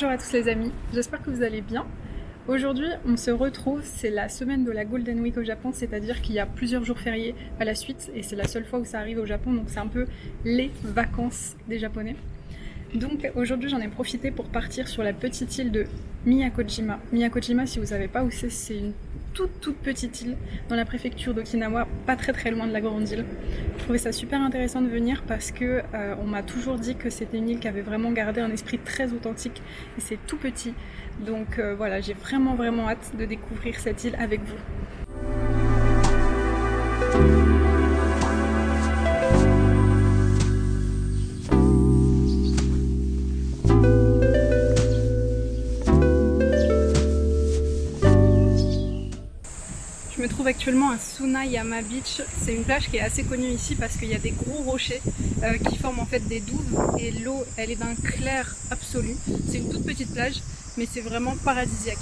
Bonjour à tous les amis, j'espère que vous allez bien. Aujourd'hui on se retrouve, c'est la semaine de la Golden Week au Japon, c'est-à-dire qu'il y a plusieurs jours fériés à la suite et c'est la seule fois où ça arrive au Japon, donc c'est un peu les vacances des Japonais. Donc aujourd'hui j'en ai profité pour partir sur la petite île de Miyakojima. Miyakojima, si vous savez pas où c'est une toute petite île dans la préfecture d'Okinawa, pas très loin de la grande île. Je trouvais ça super intéressant de venir parce que on m'a toujours dit que c'était une île qui avait vraiment gardé un esprit très authentique et c'est tout petit. Donc voilà, j'ai vraiment hâte de découvrir cette île avec vous. Je me trouve actuellement à Tsunayama Beach. C'est une plage qui est assez connue ici parce qu'il y a des gros rochers qui forment en fait des douves et l'eau elle est d'un clair absolu. C'est une toute petite plage mais c'est vraiment paradisiaque.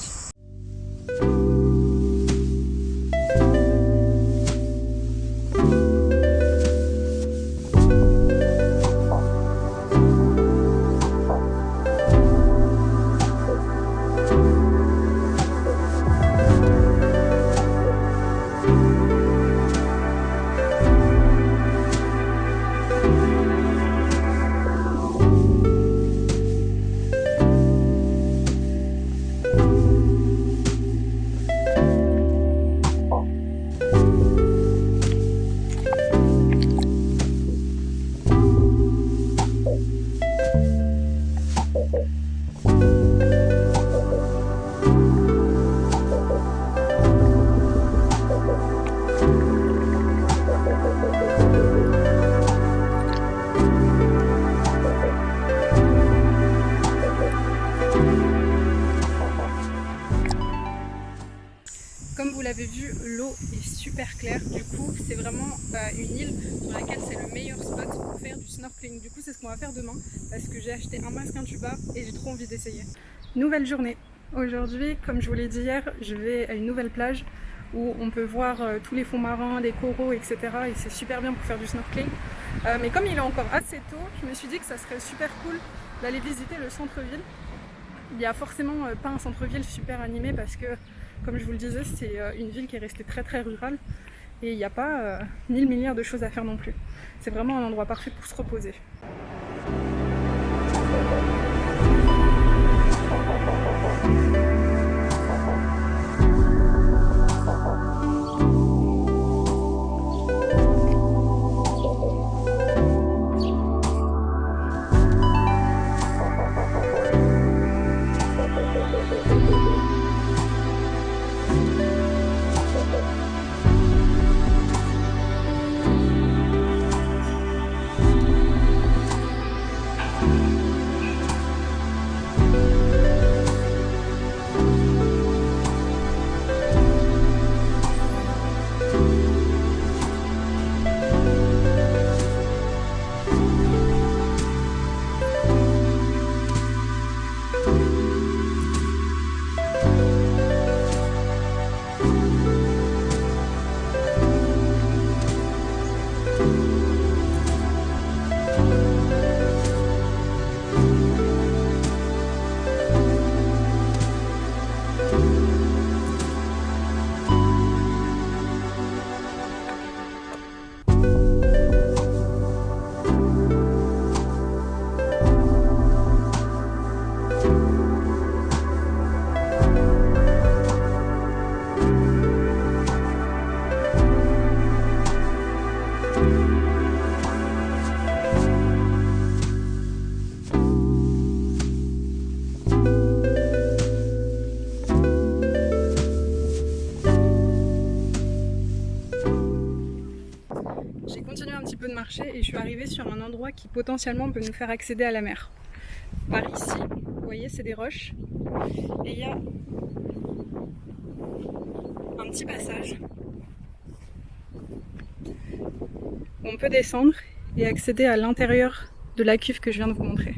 Comme vous l'avez vu, l'eau est super claire, du coup c'est vraiment une île sur laquelle c'est le meilleur spot pour faire du snorkeling. Du coup c'est ce qu'on va faire demain parce que j'ai acheté un masque, un tuba et j'ai trop envie d'essayer. Nouvelle journée. Aujourd'hui, comme je vous l'ai dit hier, je vais à une nouvelle plage où on peut voir tous les fonds marins, des coraux, etc. Et c'est super bien pour faire du snorkeling. Mais comme il est encore assez tôt, je me suis dit que ça serait super cool d'aller visiter le centre-ville. Il n'y a forcément pas un centre-ville super animé parce que, comme je vous le disais, c'est une ville qui est restée très rurale et il n'y a pas 1000 milliards de choses à faire non plus. C'est vraiment un endroit parfait pour se reposer. J'ai continué un petit peu de marcher et je suis arrivée sur un endroit qui potentiellement peut nous faire accéder à la mer. Par ici, vous voyez, c'est des roches et il y a un petit passage. On peut descendre et accéder à l'intérieur de la cuve que je viens de vous montrer.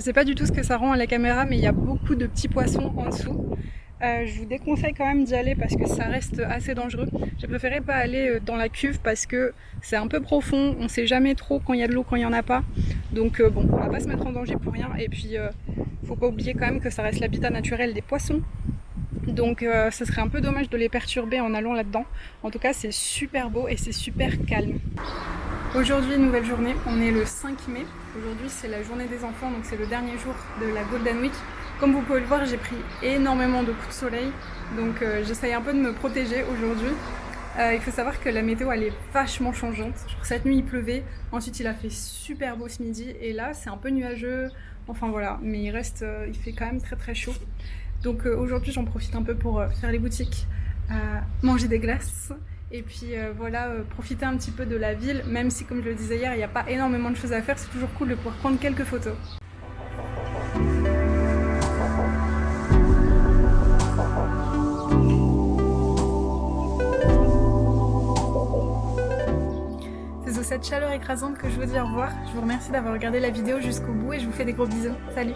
Je sais pas du tout ce que ça rend à la caméra, mais il y a beaucoup de petits poissons en dessous. Je vous déconseille quand même d'y aller parce que ça reste assez dangereux. J'ai préféré pas aller dans la cuve parce que c'est un peu profond, on sait jamais trop quand il y a de l'eau, quand il y en a pas. Donc bon, on va pas se mettre en danger pour rien. Et puis faut pas oublier quand même que ça reste l'habitat naturel des poissons. Donc ce serait un peu dommage de les perturber en allant là-dedans. En tout cas c'est super beau et c'est super calme. Aujourd'hui, nouvelle journée, on est le 5 mai. Aujourd'hui c'est la journée des enfants, donc c'est le dernier jour de la Golden Week. Comme vous pouvez le voir, j'ai pris énormément de coups de soleil, donc j'essaye un peu de me protéger aujourd'hui. Il faut savoir que la météo elle est vachement changeante. Cette nuit il pleuvait, ensuite il a fait super beau ce midi et là c'est un peu nuageux, enfin voilà, mais il fait quand même très très chaud. Donc aujourd'hui j'en profite un peu pour faire les boutiques, manger des glaces et puis voilà, profiter un petit peu de la ville, même si comme je le disais hier il n'y a pas énormément de choses à faire, c'est toujours cool de pouvoir prendre quelques photos. C'est sous cette chaleur écrasante que je vous dis au revoir. Je vous remercie d'avoir regardé la vidéo jusqu'au bout et je vous fais des gros bisous. Salut!